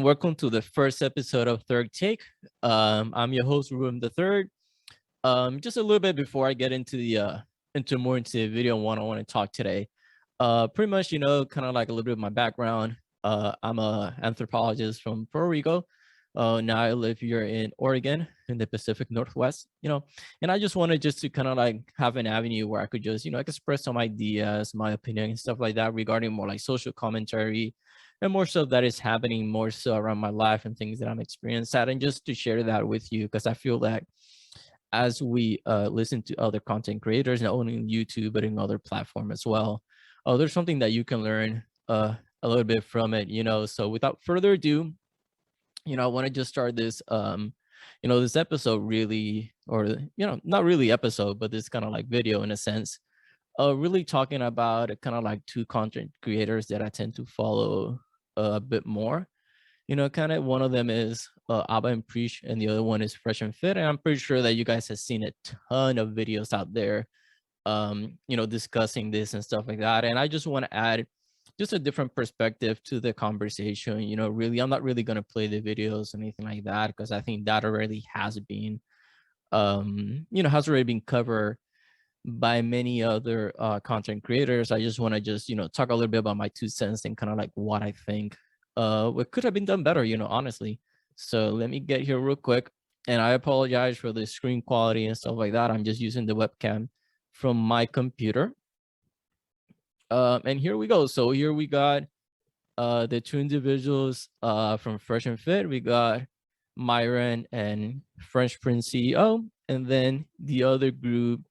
welcome to the first episode of Third Take. I'm your host, Ruben the Third. Just a little bit before I get into the video and what I want to talk today. Pretty much, kind of like a little bit of my background. I'm a anthropologist from Puerto Rico. Now I live here in Oregon in the Pacific Northwest, and I just wanted just to kind of like have an avenue where I could just, express some ideas, my opinion and stuff like that regarding more like social commentary and more so that is happening more so around my life and things that I'm experiencing at, and just to share that with you because I feel that as we listen to other content creators, not only on YouTube but in other platforms as well, there's something that you can learn a little bit from it. So without further ado, I want to just start this this episode really, or not really episode, but this kind of like video in a sense, really talking about kind of like two content creators that I tend to follow a bit more. Kind of one of them is Abba and Preach, and the other one is Fresh and Fit. And I'm pretty sure that you guys have seen a ton of videos out there, discussing this and stuff like that. And I just want to add just a different perspective to the conversation. Really, I'm not really going to play the videos or anything like that because I think that already has been, has already been covered by many other content creators. I just want to just, talk a little bit about my 2 cents and kind of like what I think what could have been done better, honestly. So let me get here real quick. And I apologize for the screen quality and stuff like that. I'm just using the webcam from my computer. And here we go. So here we got the two individuals from Fresh and Fit. We got Myron and French Prince CEO. And then the other group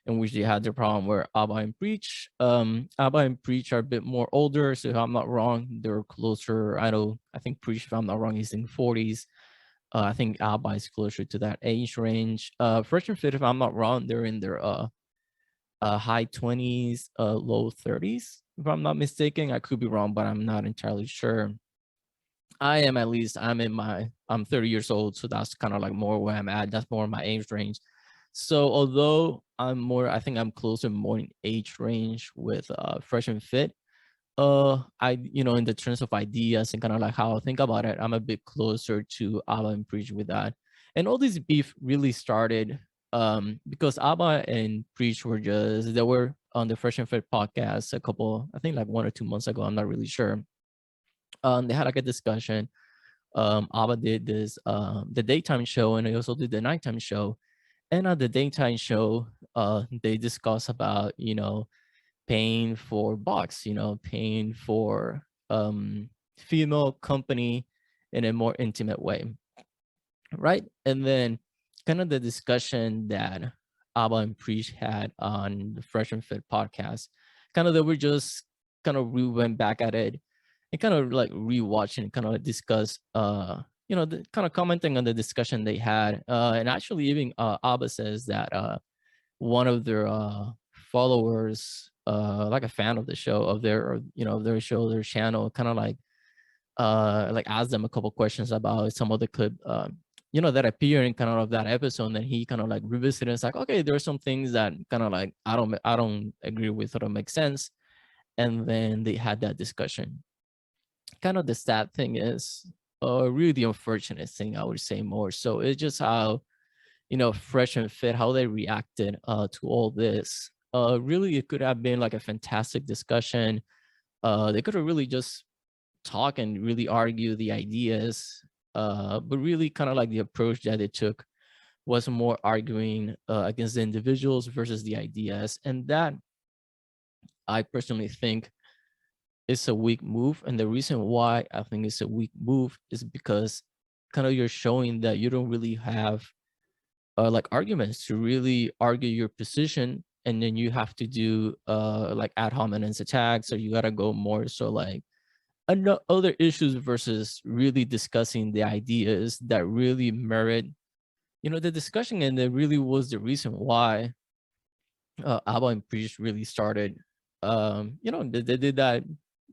in which they had the problem were Abba and Preach. Abba and Preach are a bit more older, so if I'm not wrong, they're closer. I think Preach, if I'm not wrong, is in 40s. I think Abba is closer to that age range. Fresh and Fit, if I'm not wrong, they're in their high 20s, low 30s, if I'm not mistaken. I could be wrong, but I'm not entirely sure. I'm 30 years old, so that's kind of like more where I'm at. That's more my age range. So although I think I'm closer more in age range with Fresh and Fit. In the terms of ideas and kind of like how I think about it, I'm a bit closer to Abba and Preach with that. And all this beef really started because Abba and Preach they were on the Fresh and Fit podcast I think like 1 or 2 months ago. I'm not really sure. They had like a discussion. Abba did this the daytime show, and they also did the nighttime show. And at the daytime show, they discuss about, paying for box, paying for female company in a more intimate way. Right. And then kind of the discussion that Abba and Preach had on the Fresh and Fit podcast, kind of that we just kind of went back at it and kind of like rewatch and kind of discuss kind of commenting on the discussion they had. And actually even Abba says that one of their followers, like a fan of the show, of their show, their channel, kind of like asked them a couple questions about some of the clip that appear in kind of that episode. And he kind of like revisited, it's like, okay, there are some things that kind of like I don't agree with or don't make sense. And then they had that discussion. Kind of the sad thing is, really the unfortunate thing, I would say more so, it's just how Fresh and Fit, how they reacted to all this. Really, it could have been like a fantastic discussion. They could have really just talk and really argue the ideas, but really kind of like the approach that they took was more arguing against the individuals versus the ideas. And that, I personally think, is a weak move. And the reason why I think it's a weak move is because kind of you're showing that you don't really have like arguments to really argue your position, and then you have to do like ad hominem attacks, or you gotta go more so like other issues versus really discussing the ideas that really merit the discussion. And that really was the reason why Abba and Priest really started they did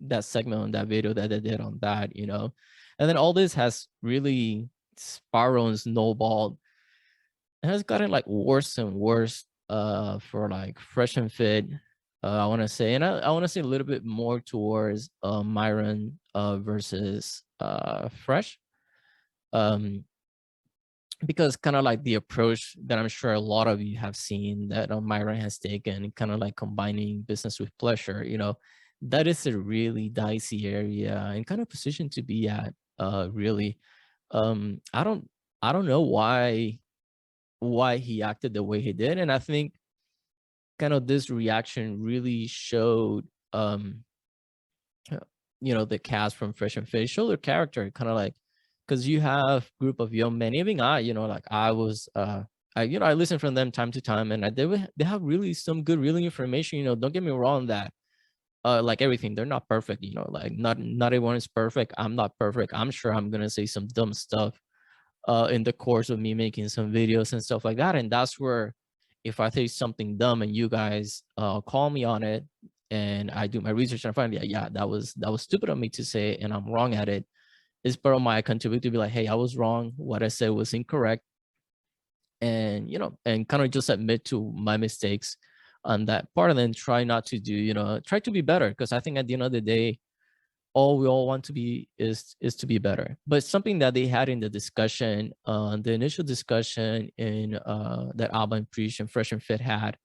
that segment on that video that they did on that, and then all this has really spiraled and snowballed and has gotten like worse and worse for like Fresh and Fit. I want to say, and I want to say a little bit more towards Myron versus Fresh. Um, because kind of like the approach that I'm sure a lot of you have seen that Myron has taken, kind of like combining business with pleasure, that is a really dicey area and kind of position to be at. Really, um, I don't, I don't know why he acted the way he did, and I think kind of this reaction really showed, uh, the cast from Fresh and Fit show their character, kind of like, because you have group of young men, even I, like I was, I listen from them time to time, and they have really some good, really information. Don't get me wrong that, like everything, they're not perfect. Like not everyone is perfect. I'm not perfect. I'm sure I'm gonna say some dumb stuff in the course of me making some videos and stuff like that. And that's where, if I say something dumb and you guys call me on it, and I do my research and I find, yeah, that was stupid of me to say, and I'm wrong at it. It's part of my accountability to be like, hey, I was wrong. What I said was incorrect, and and kind of just admit to my mistakes on that part, and then try not to do, try to be better. Because I think at the end of the day, all we all want to be is to be better. But something that they had in the discussion, the initial discussion in that Alba and Preach and Fresh and Fit had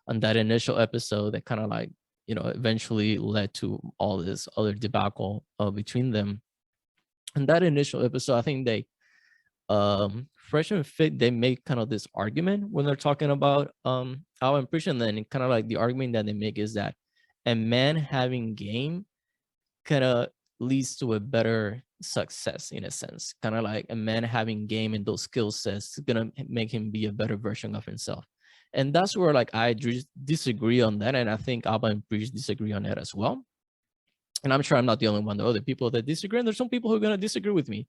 on that initial episode, that kind of like, eventually led to all this other debacle between them. And that initial episode, I think Fresh and Fit, they make kind of this argument when they're talking about Alba and Preach, and then kind of like the argument that they make is that a man having game kind of leads to a better success, in a sense. Kind of like a man having game and those skill sets is gonna make him be a better version of himself. And that's where like I disagree on that, and I think Alba and Preach disagree on that as well. And I'm sure I'm not the only one. There are other people that disagree, and there's some people who are gonna disagree with me,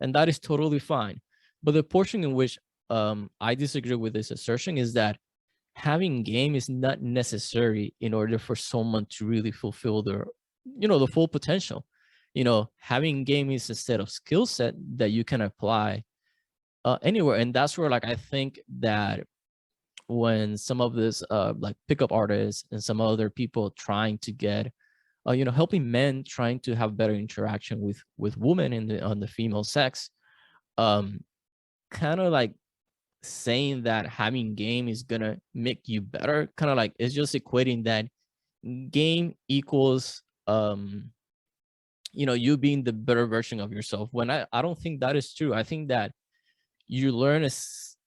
and that is totally fine. But the portion in which I disagree with this assertion is that having game is not necessary in order for someone to really fulfill their, the full potential. Having game is a set of skill set that you can apply anywhere. And that's where like I think that when some of this like pickup artists and some other people trying to get helping men trying to have better interaction with women in the on the female sex, um kind of like saying that having game is gonna make you better, kind of like it's just equating that game equals you being the better version of yourself, when I don't think that is true. I think that you learn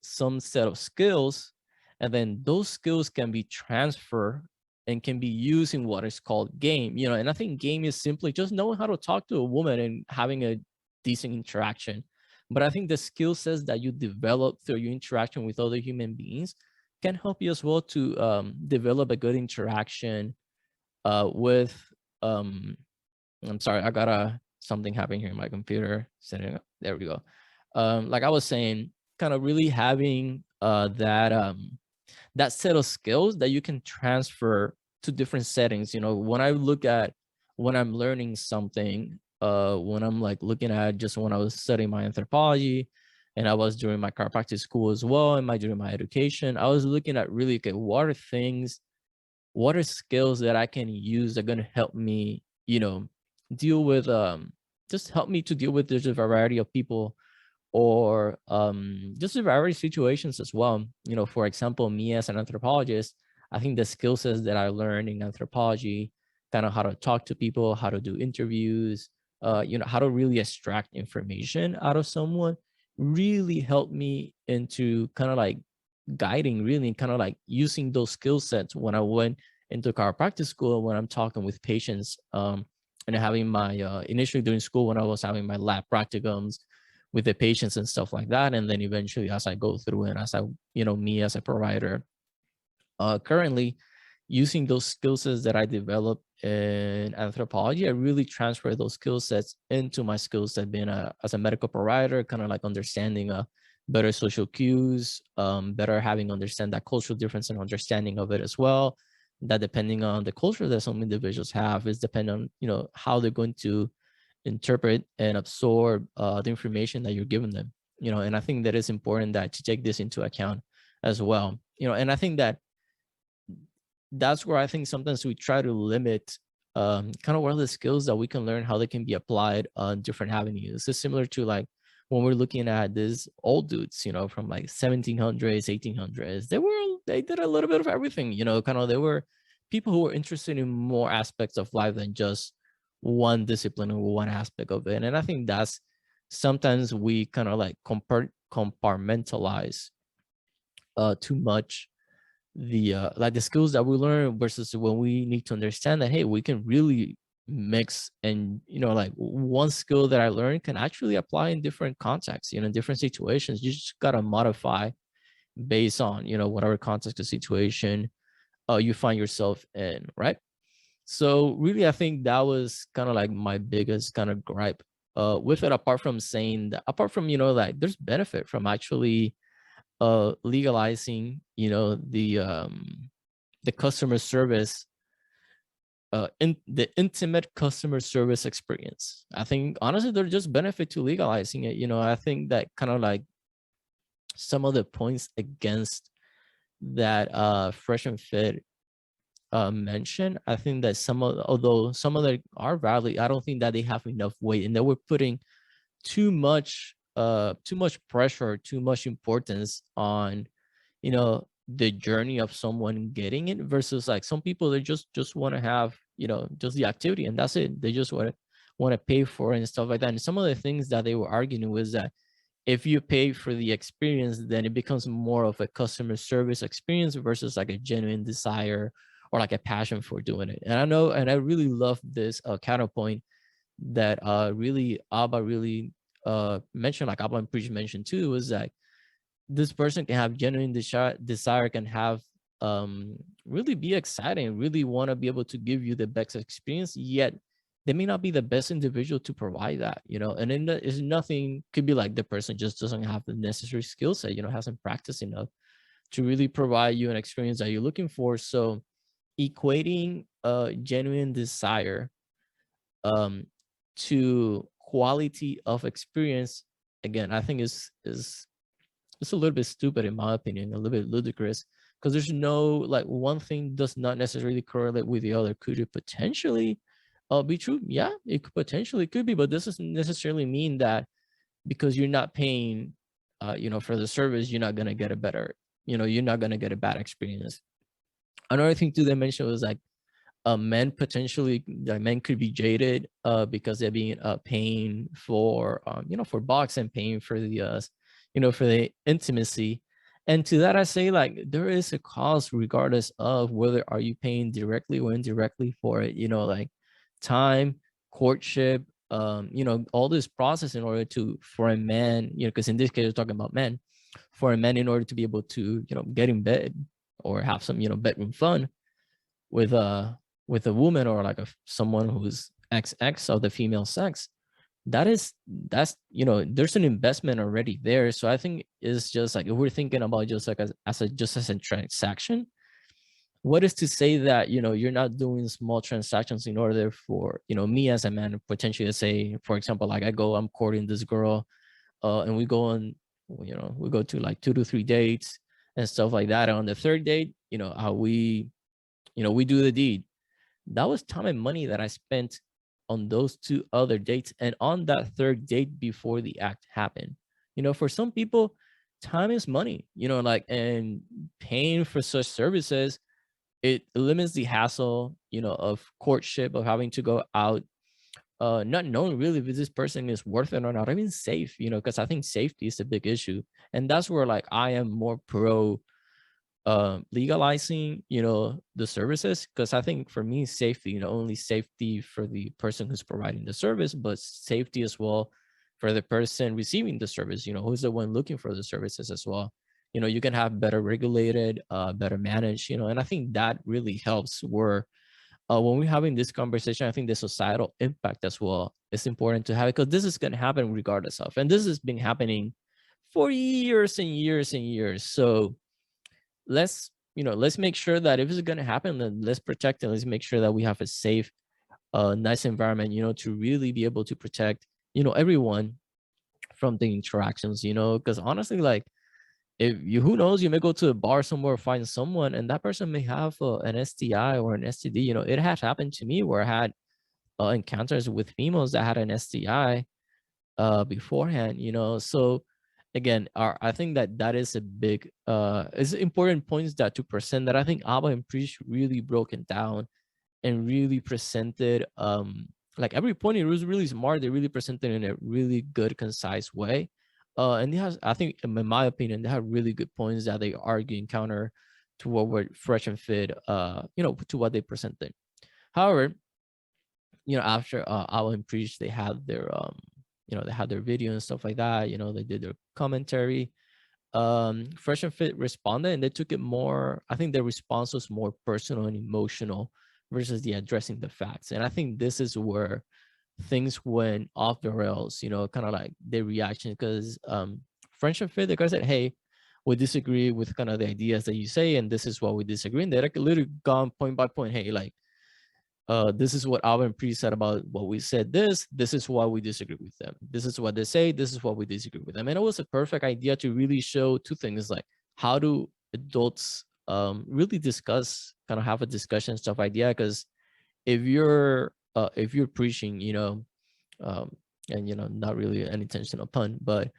some set of skills, and then those skills can be transferred and can be used in what is called game. And I think game is simply just knowing how to talk to a woman and having a decent interaction. But I think the skill sets that you develop through your interaction with other human beings can help you as well to develop a good interaction with um I'm sorry, I got a something happening here in my computer. Setting up. There we go. Like I was saying, kind of really having that set of skills that you can transfer to different settings. When I look at when I'm learning something, when I'm like looking at just when I was studying my anthropology, and I was doing my chiropractic school as well, and during my education, I was looking at really, okay, what are skills that I can use that are going to help me, deal with just help me to deal with there's a variety of people, or just a variety of situations as well. For example, me as an anthropologist, I think the skill sets that I learned in anthropology, kind of how to talk to people, how to do interviews, how to really extract information out of someone, really helped me into kind of like guiding, really kind of like using those skill sets when I went into chiropractic school, when I'm talking with patients, and having my initially during school when I was having my lab practicums with the patients and stuff like that. And then eventually as I go through and as I, me as a provider, currently using those skill sets that I developed in anthropology, I really transfer those skill sets into my skill set being as a medical provider, kind of like understanding better social cues, better having understand that cultural difference and understanding of it as well. That depending on the culture that some individuals have is depending on, how they're going to interpret and absorb the information that you're giving them. And I think that it's important that to take this into account as well. And I think that that's where I think sometimes we try to limit kind of what are the skills that we can learn, how they can be applied on different avenues. It's similar to like when we're looking at these old dudes, from like 1700s, 1800s. They did a little bit of everything, kind of they were people who were interested in more aspects of life than just one discipline or one aspect of it. And I think that's sometimes we kind of like compartmentalize too much the like the skills that we learn versus when we need to understand that, hey, we can really mix, and like one skill that I learned can actually apply in different contexts, in different situations. You just gotta modify based on whatever context or situation you find yourself in, right? So really, I think that was kind of like my biggest kind of gripe with it, apart from saying that, apart from like there's benefit from actually legalizing the customer service, in the intimate customer service experience. I think honestly there's just benefit to legalizing it. I think that kind of like some of the points against that Fresh and Fit mentioned, I think that although some of them are valid, I don't think that they have enough weight, and that we're putting too much pressure, too much importance on the journey of someone getting it, versus like some people, they just want to have just the activity and that's it. They just want to pay for it and stuff like that. And some of the things that they were arguing was that if you pay for the experience, then it becomes more of a customer service experience versus like a genuine desire or like a passion for doing it. And I know, and I really love this counterpoint that really Abba really mentioned, like Abba and Preach mentioned too, was that this person can have genuine desire, can have really be exciting, really want to be able to give you the best experience, yet they may not be the best individual to provide that, and then there's nothing, could be like the person just doesn't have the necessary skill set, hasn't practiced enough to really provide you an experience that you're looking for. So equating genuine desire um to quality of experience, again, I think is it's a little bit stupid in my opinion, a little bit ludicrous, because there's no, like, one thing does not necessarily correlate with the other. Could it potentially be true? Yeah, it could potentially could be, but this doesn't necessarily mean that because you're not paying for the service, you're not going to get a better, you're not going to get a bad experience. Another thing too they mentioned was like men potentially, like men could be jaded because they're being paying for for box and paying for the for the intimacy. And to that I say, like, there is a cost regardless of whether are you paying directly or indirectly for it, like time, courtship, all this process in order to, for a man, because in this case we're talking about men, for a man in order to be able to get in bed or have some bedroom fun with a woman, or like someone who's XX of the female sex, that's there's an investment already there. So I think it's just like, if we're thinking about just like as a transaction, what is to say that you're not doing small transactions in order for me as a man, potentially, let's say for example, like I'm courting this girl, and we go on, we go to like 2 to 3 dates and stuff like that. And on the third date, how we do the deed. That was time and money that I spent on those 2 other dates and on that third date before the act happened. For some people, time is money, like, and paying for such services, it limits the hassle, of courtship, of having to go out, not knowing really if this person is worth it or not, even safe, because I think safety is a big issue. And that's where, like, I am more pro legalizing the services, because I think for me, safety, only safety for the person who's providing the service, but safety as well for the person receiving the service, who's the one looking for the services as well. You can have better regulated, better managed, and I think that really helps where when we're having this conversation, I think the societal impact as well is important to have, because this is going to happen regardless of, and this has been happening for years and years and years. So let's make sure that if it's going to happen, then let's protect it. Let's make sure that we have a safe, nice environment, to really be able to protect, everyone from the interactions, because honestly, like, if you, who knows, you may go to a bar somewhere, find someone, and that person may have an STI or an STD. You know, it has happened to me where I had encounters with females that had an STI beforehand, you know. So again, I think that that is a big is important points that to present, that I think Abba and Preach really broken down and really presented like every point. It was really smart. They really presented in a really good, concise way. And they has, I think, in my opinion, they have really good points that they argue and counter to what were Fresh and Fit, you know, to what they presented. However, you know, after Abba and Preach, they had their you know, they had their video and stuff like that. You know, they did their commentary. Fresh and Fit responded, and they took it more, I think their response was more personal and emotional versus the addressing the facts. And I think this is where things went off the rails, you know, kind of like their reaction. Because Fresh and Fit, the guy said, hey, we disagree with kind of the ideas that you say, and this is what we disagree. And they're like literally gone point by point. Hey, like, this is what Alvin Pre said about what we said. This is why we disagree with them. This is what they say. This is what we disagree with them. And it was a perfect idea to really show two things, like how do adults really discuss, kind of have a discussion stuff idea. Because if you're preaching, you know, um, and you know, not really an intentional pun, but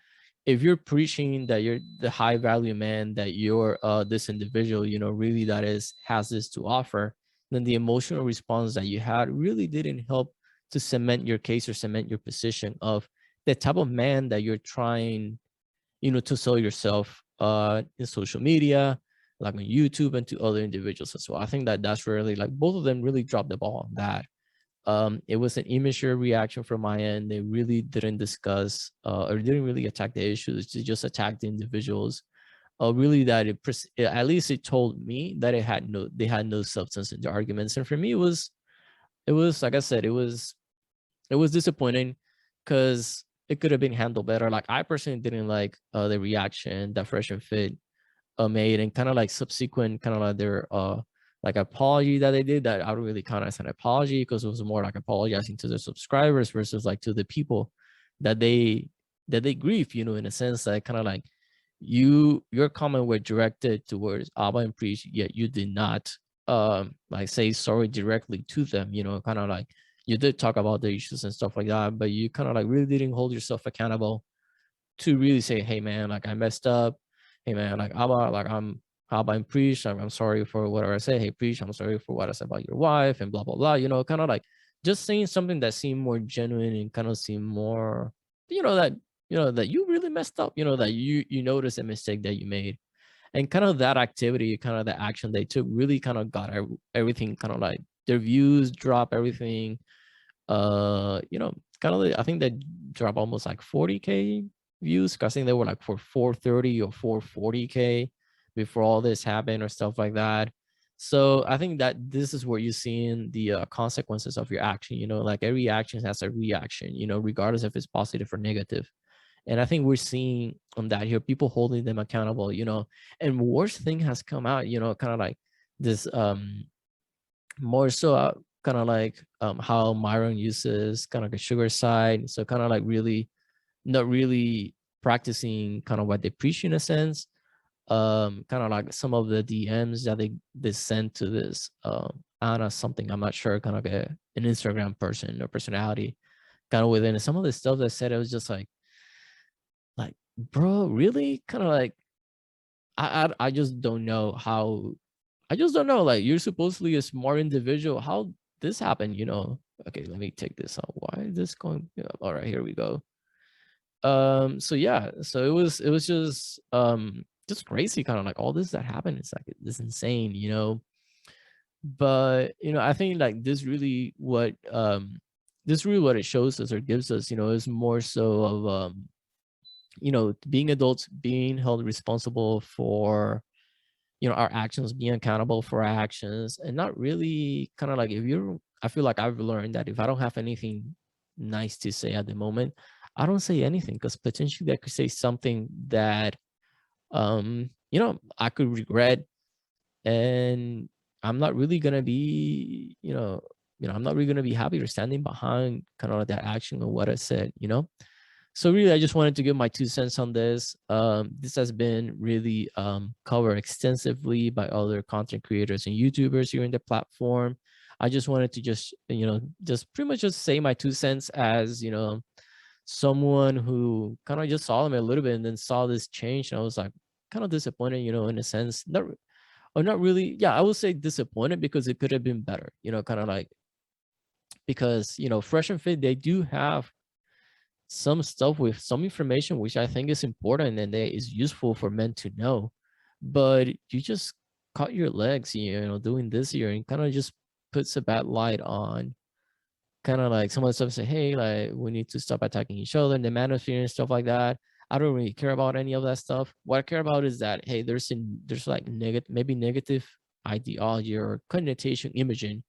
if you're preaching that you're the high value man, that you're this individual, you know, really that is has this to offer, then the emotional response that you had really didn't help to cement your case or cement your position of the type of man that you're trying, you know, to sell yourself in social media, like on YouTube, and to other individuals as well. I think that that's really, like, both of them really dropped the ball on that. It was an immature reaction from my end. They really didn't discuss or didn't really attack the issues. They just attacked the individuals. Really, that at least it told me that they had no substance in the arguments. And for me, it was like I said, it was disappointing because it could have been handled better. Like, I personally didn't like the reaction that Fresh and Fit made, and kind of like subsequent kind of like their like apology that they did, that I don't really count as an apology, because it was more like apologizing to the subscribers versus like to the people that they grieve, you know, in a sense that kind of like your comment were directed towards Abba and Preach, yet you did not like say sorry directly to them, you know, kind of like you did talk about the issues and stuff like that, but you kind of like really didn't hold yourself accountable to really say, hey man, like I messed up. Hey man, like Abba, like I'm Preach. I'm sorry for whatever I say. Hey Preach, I'm sorry for what I said about your wife and blah blah blah. You know, kind of like just saying something that seemed more genuine and kind of seemed more, you know, that that you really messed up. You know, that you noticed a mistake that you made, and kind of that activity, kind of the action they took, really kind of got everything kind of like their views drop, everything, you know, kind of I think they dropped almost like 40K views, because I think they were like for 430 or 440K before all this happened or stuff like that. So I think that this is where you're seeing the consequences of your action. You know, like every action has a reaction, you know, regardless if it's positive or negative. And I think we're seeing on that here, people holding them accountable, you know. And worst thing has come out, you know, kind of like this more so kind of like how Myron uses kind of the sugar side. So kind of like really not really practicing kind of what they preach in a sense. Kind of like some of the DMs that they sent to this Anna something, I'm not sure, kind of like an Instagram person or personality kind of within some of the stuff that said, it was just like bro, really, kind of like I just don't know how. I just don't know. Like, you're supposedly a smart individual. How this happened, you know? Okay, let me take this out. Why is this going? Yeah, all right, here we go. So yeah, so it was just crazy, kind of like all this that happened. It's like this insane, you know. But you know, I think like this really what it shows us or gives us, you know, is more so of you know, being adults, being held responsible for, you know, our actions, being accountable for our actions, and not really kind of like, if you're, I feel like I've learned that if I don't have anything nice to say at the moment, I don't say anything, because potentially I could say something that you know, I could regret, and I'm not really gonna be, I'm not really gonna be happy or standing behind kind of like that action or what I said, you know. So really, I just wanted to give my 2 cents on this. This has been really covered extensively by other content creators and YouTubers here in the platform. I just wanted to just, just pretty much just say my 2 cents as, someone who kind of just saw them a little bit and then saw this change. And I was like kind of disappointed, in a sense, or not really. Yeah, I would say disappointed because it could have been better, kind of like, because, Fresh and Fit, they do have some stuff with some information which I think is important and that is useful for men to know. But you just cut your legs, doing this here, and kind of just puts a bad light on kind of like some of the stuff. Say, hey, like we need to stop attacking each other in the manosphere and stuff like that. I don't really care about any of that stuff. What I care about is that, hey, there's like negative, maybe negative ideology or connotation imaging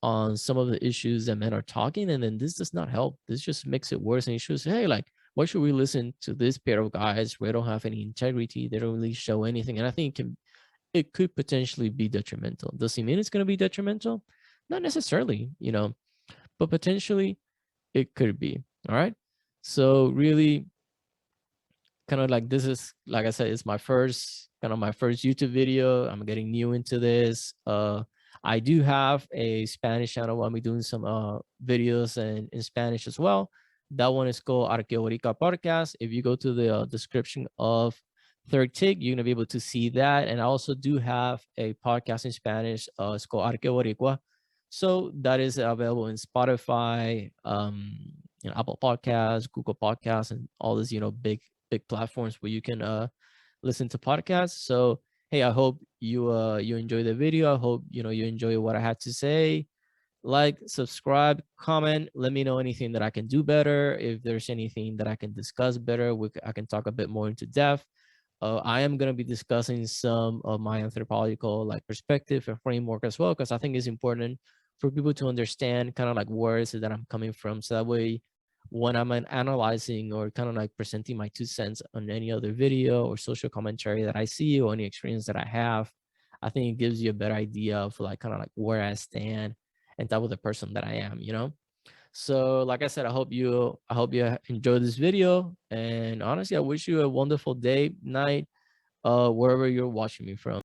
on some of the issues that men are talking, and then this does not help. This just makes it worse. And it shows, hey, like, why should we listen to this pair of guys who don't have any integrity? They don't really show anything. And I think it could potentially be detrimental. Does it mean it's going to be detrimental? Not necessarily, but potentially it could be. All right. So really, kind of like, this is, like I said, it's my first YouTube video. I'm getting new into this. I do have a Spanish channel. I'll be doing some videos in Spanish as well. That one is called Arqueorica Podcast. If you go to the description of Third Take, you're gonna be able to see that. And I also do have a podcast in Spanish. It's called Arqueorica. So that is available in Spotify, Apple Podcasts, Google Podcasts, and all these, big platforms where you can listen to podcasts. So hey, I hope you enjoy the video. I hope you enjoy what I had to say. Like, subscribe, comment, let me know anything that I can do better. If there's anything that I can discuss better, I can talk a bit more into depth. I am going to be discussing some of my anthropological like perspective and framework as well, because I think it's important for people to understand kind of like where is it that I'm coming from. So that way, when I'm analyzing or kind of like presenting my 2 cents on any other video or social commentary that I see or any experience that I have, I think it gives you a better idea of like kind of like where I stand and type of the person that I am. So like I said, I hope you enjoy this video. And honestly, I wish you a wonderful day, night, wherever you're watching me from.